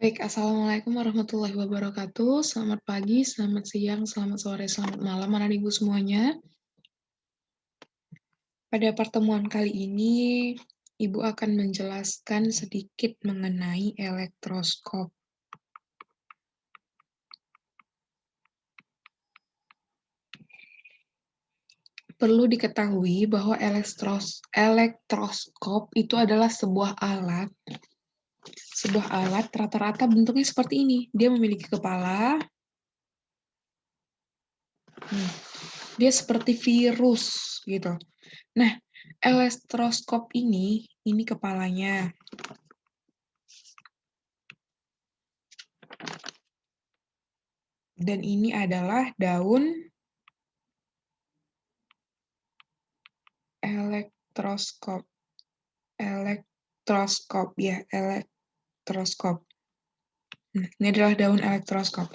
Baik, Assalamualaikum warahmatullahi wabarakatuh. Selamat pagi, selamat siang, selamat sore, selamat malam, anak ibu semuanya. Pada pertemuan kali ini, Ibu akan menjelaskan sedikit mengenai elektroskop. Perlu diketahui bahwa elektroskop itu adalah sebuah alat rata-rata bentuknya seperti ini. Dia memiliki kepala, dia seperti virus gitu. Nah, elektroskop ini kepalanya. Dan ini adalah daun elektroskop. Elektroskop. Ini adalah daun elektroskop.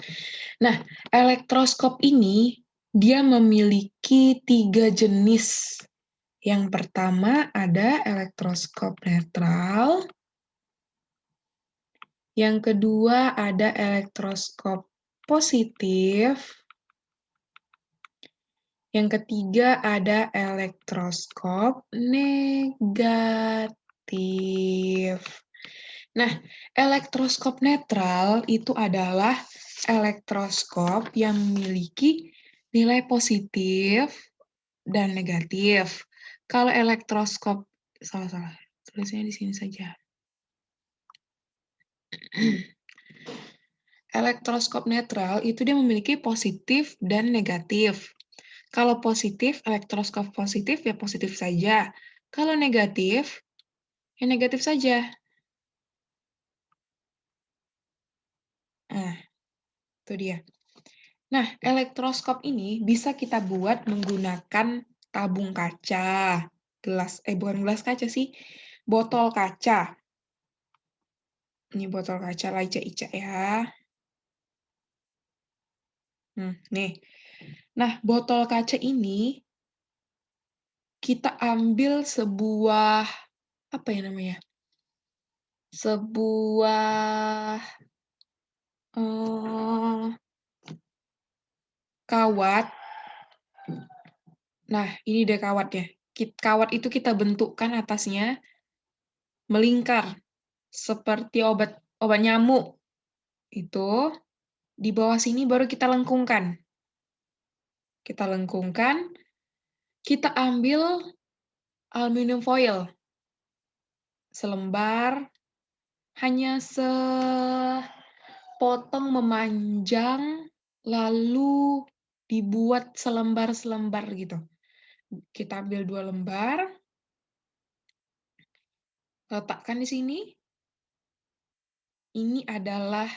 Nah, elektroskop ini dia memiliki 3 jenis. Yang pertama ada elektroskop netral. Yang kedua ada elektroskop positif. Yang ketiga ada elektroskop negatif. Nah, elektroskop netral itu adalah elektroskop yang memiliki nilai positif dan negatif. Kalau elektroskop, salah, tulisnya di sini saja. Elektroskop netral itu dia memiliki positif dan negatif. Kalau positif, elektroskop positif ya positif saja. Kalau negatif, ya negatif saja. Nah, itu dia. Nah, elektroskop ini bisa kita buat menggunakan tabung kaca, bukan gelas kaca sih, botol kaca. Ini botol kaca lah ica-ica ya. Nih. Nah, botol kaca ini kita ambil sebuah apa ya namanya? Sebuah kawat. Nah, ini deh kawatnya. Kawat itu kita bentukkan atasnya melingkar seperti obat nyamuk. Itu di bawah sini baru kita lengkungkan. Kita lengkungkan, kita ambil aluminium foil selembar, hanya sepotong memanjang, lalu dibuat selembar-selembar gitu. Kita ambil 2 lembar, letakkan di sini. Ini adalah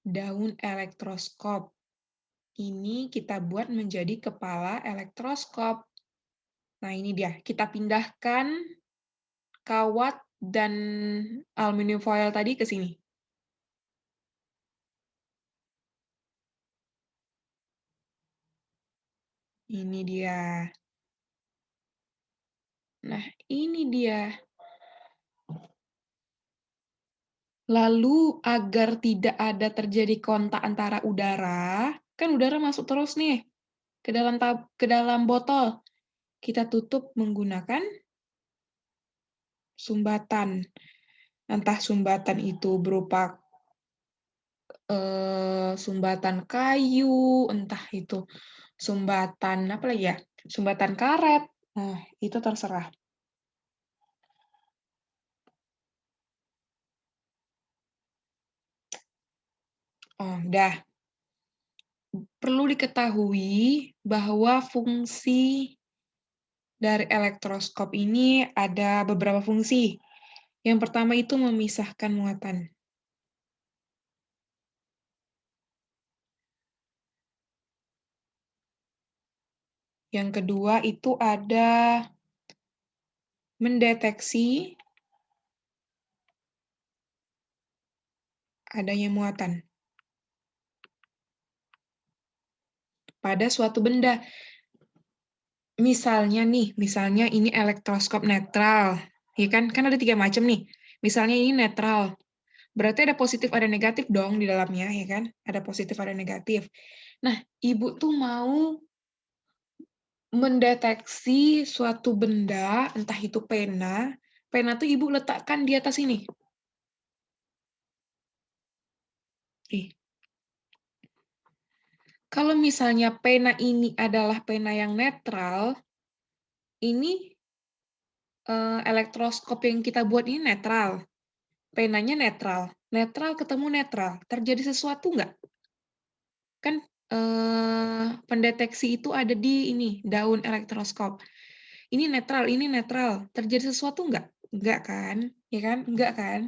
daun elektroskop. Ini kita buat menjadi kepala elektroskop. Nah, ini dia. Kita pindahkan kawat dan aluminium foil tadi ke sini. Ini dia. Nah, ini dia. Lalu, agar tidak ada terjadi kontak antara udara, kan udara masuk terus nih ke dalam botol. Kita tutup menggunakan sumbatan. Entah sumbatan itu berupa sumbatan kayu, entah itu sumbatan apa lagi ya? Sumbatan karet. Nah, itu terserah. Oh, udah. Perlu diketahui bahwa fungsi dari elektroskop ini ada beberapa fungsi. Yang pertama itu memisahkan muatan. Yang kedua itu ada mendeteksi adanya muatan pada suatu benda. Misalnya ini elektroskop netral. Ya kan ada 3 macam nih. Misalnya ini netral. Berarti ada positif, ada negatif dong di dalamnya, ya kan? Ada positif, ada negatif. Nah, Ibu tuh mau mendeteksi suatu benda, entah itu pena, pena tuh Ibu letakkan di atas ini. Nih, kalau misalnya pena ini adalah pena yang netral, ini elektroskop yang kita buat ini netral, penanya netral, netral ketemu netral, terjadi sesuatu nggak? Kan pendeteksi itu ada di ini, daun elektroskop. Ini netral, terjadi sesuatu nggak? Nggak kan? Ya kan? Nggak kan?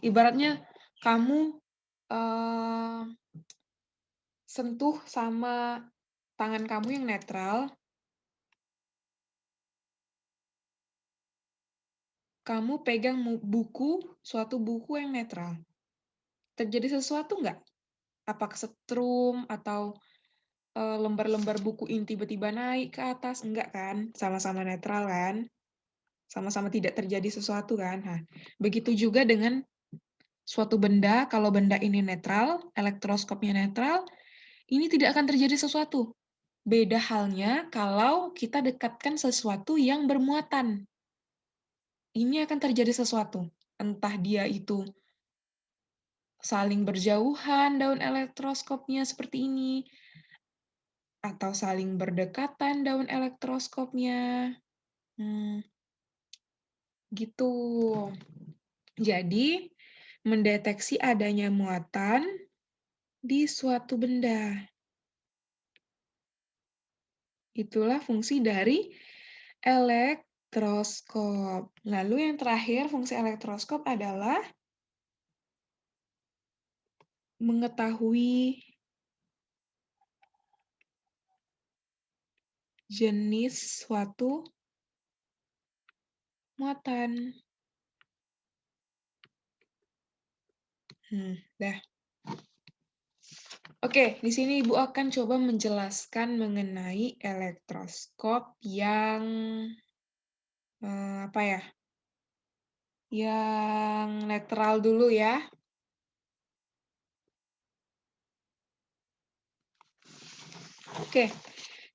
Ibaratnya kamu eee, sentuh sama tangan kamu yang netral, kamu pegang buku, suatu buku yang netral. Terjadi sesuatu nggak? Apa kesetrum atau lembar-lembar buku ini tiba-tiba naik ke atas? Enggak kan? Sama-sama netral kan? Sama-sama tidak terjadi sesuatu kan? Nah, begitu juga dengan suatu benda, kalau benda ini netral, elektroskopnya netral, ini tidak akan terjadi sesuatu. Beda halnya kalau kita dekatkan sesuatu yang bermuatan. Ini akan terjadi sesuatu. Entah dia itu saling berjauhan daun elektroskopnya seperti ini, atau saling berdekatan daun elektroskopnya. Hmm, gitu. Jadi, mendeteksi adanya muatan di suatu benda. Itulah fungsi dari elektroskop. Lalu yang terakhir, fungsi elektroskop adalah mengetahui jenis suatu muatan. Dah. Oke, di sini Ibu akan coba menjelaskan mengenai elektroskop yang apa ya? Yang netral dulu ya. Oke,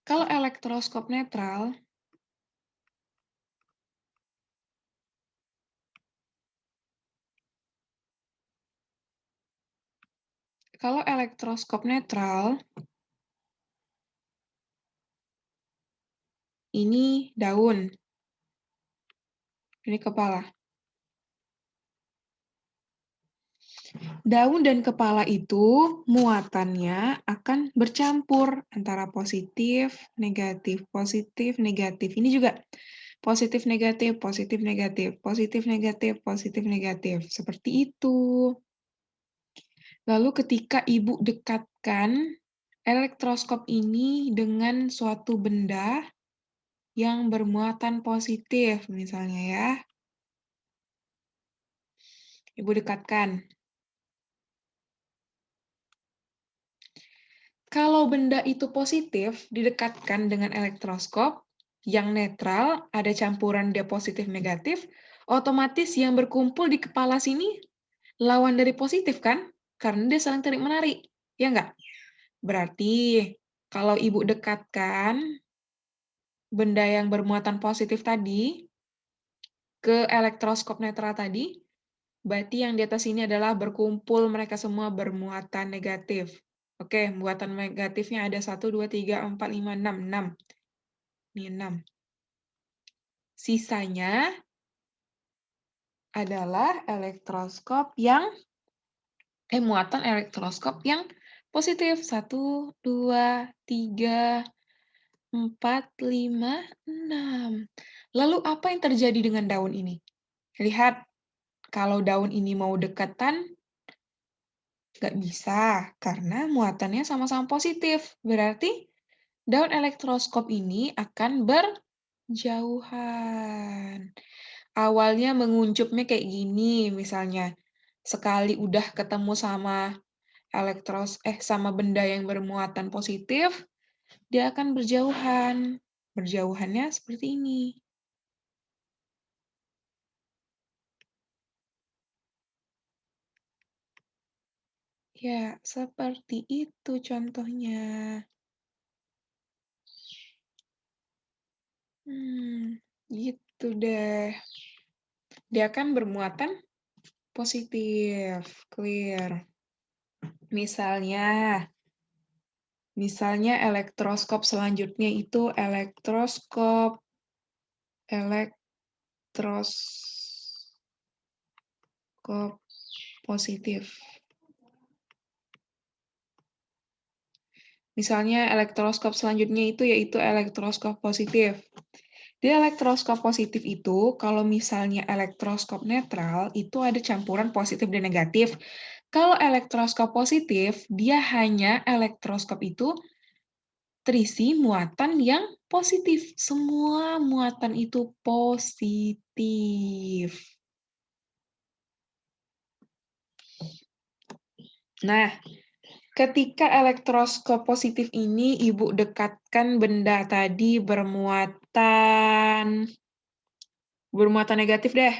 kalau elektroskop netral, ini daun, ini kepala. Daun dan kepala itu muatannya akan bercampur antara positif, negatif, positif, negatif. Ini juga positif, negatif, positif, negatif, positif, negatif, positif, negatif. Seperti itu. Lalu ketika Ibu dekatkan elektroskop ini dengan suatu benda yang bermuatan positif, misalnya ya. Ibu dekatkan. Kalau benda itu positif, didekatkan dengan elektroskop, yang netral, ada campuran dia positif negatif, otomatis yang berkumpul di kepala sini lawan dari positif kan? Karena dia saling tarik-menarik, ya nggak? Berarti kalau Ibu dekatkan benda yang bermuatan positif tadi ke elektroskop netral tadi, berarti yang di atas ini adalah berkumpul mereka semua bermuatan negatif. Oke, muatan negatifnya ada 1, 2, 3, 4, 5, 6. 6. Ini 6. Sisanya adalah muatan elektroskop yang positif. 1, 2, 3, 4, 5, 6. Lalu apa yang terjadi dengan daun ini? Lihat, kalau daun ini mau dekatan, nggak bisa, karena muatannya sama-sama positif. Berarti daun elektroskop ini akan berjauhan. Awalnya menguncupnya kayak gini, misalnya. Sekali udah ketemu sama sama benda yang bermuatan positif, dia akan berjauhan. Berjauhannya seperti ini. Ya, seperti itu contohnya. Gitu deh. Dia kan bermuatan positif, clear. Misalnya misalnya elektroskop selanjutnya itu elektroskop elektroskop positif. Misalnya elektroskop selanjutnya itu yaitu elektroskop positif. Di elektroskop positif itu, kalau misalnya elektroskop netral, itu ada campuran positif dan negatif. Kalau elektroskop positif, dia hanya elektroskop itu terisi muatan yang positif. Semua muatan itu positif. Nah, ketika elektroskop positif ini Ibu dekatkan benda tadi bermuatan negatif deh.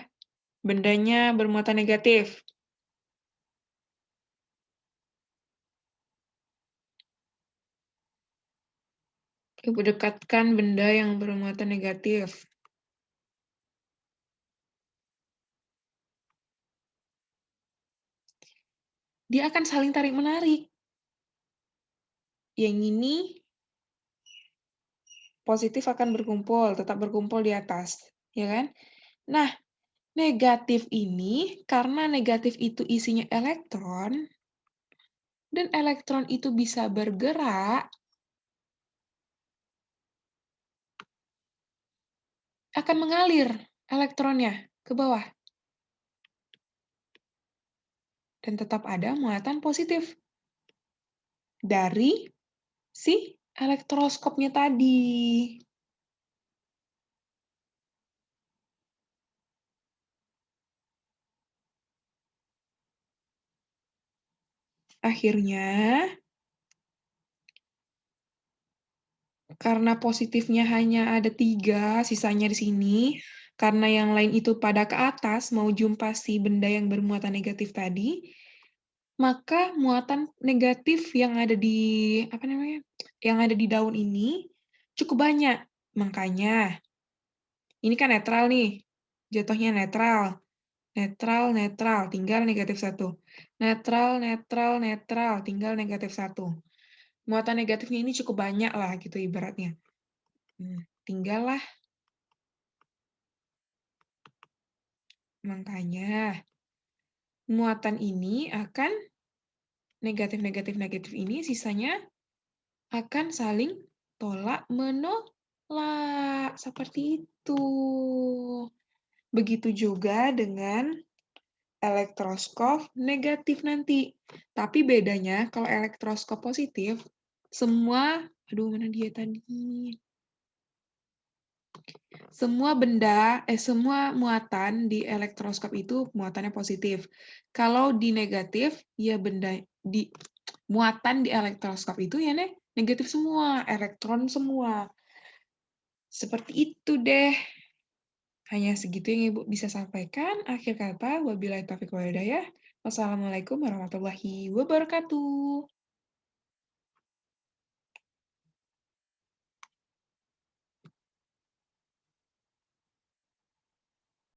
Bendanya bermuatan negatif. Ibu dekatkan benda yang bermuatan negatif. Dia akan saling tarik-menarik. Yang ini positif akan berkumpul, tetap berkumpul di atas, ya kan? Nah, negatif ini, karena negatif itu isinya elektron, dan elektron itu bisa bergerak, akan mengalir elektronnya ke bawah. Dan tetap ada muatan positif dari si elektroskopnya tadi. Akhirnya, karena positifnya hanya ada 3, sisanya di sini, karena yang lain itu pada ke atas, mau jumpa si benda yang bermuatan negatif tadi, maka muatan negatif yang ada di, apa namanya, yang ada di daun ini cukup banyak. Makanya, ini kan netral nih, jatuhnya netral. Netral, netral, tinggal negatif 1. Netral, netral, netral, tinggal negatif 1. Muatan negatifnya ini cukup banyak lah gitu ibaratnya. Tinggal lah. Makanya, muatan ini akan negatif-negatif negatif ini sisanya akan saling tolak-menolak. Seperti itu. Begitu juga dengan elektroskop negatif nanti. Tapi bedanya kalau elektroskop positif, semua, aduh mana dia tadi? Semua muatan di elektroskop itu muatannya positif. Kalau di negatif, ya muatan di elektroskop itu ya negatif semua, elektron semua. Seperti itu deh. Hanya segitu yang Ibu bisa sampaikan. Akhir kata, wabillahi taufiq wal hidayah. Wassalamualaikum warahmatullahi wabarakatuh.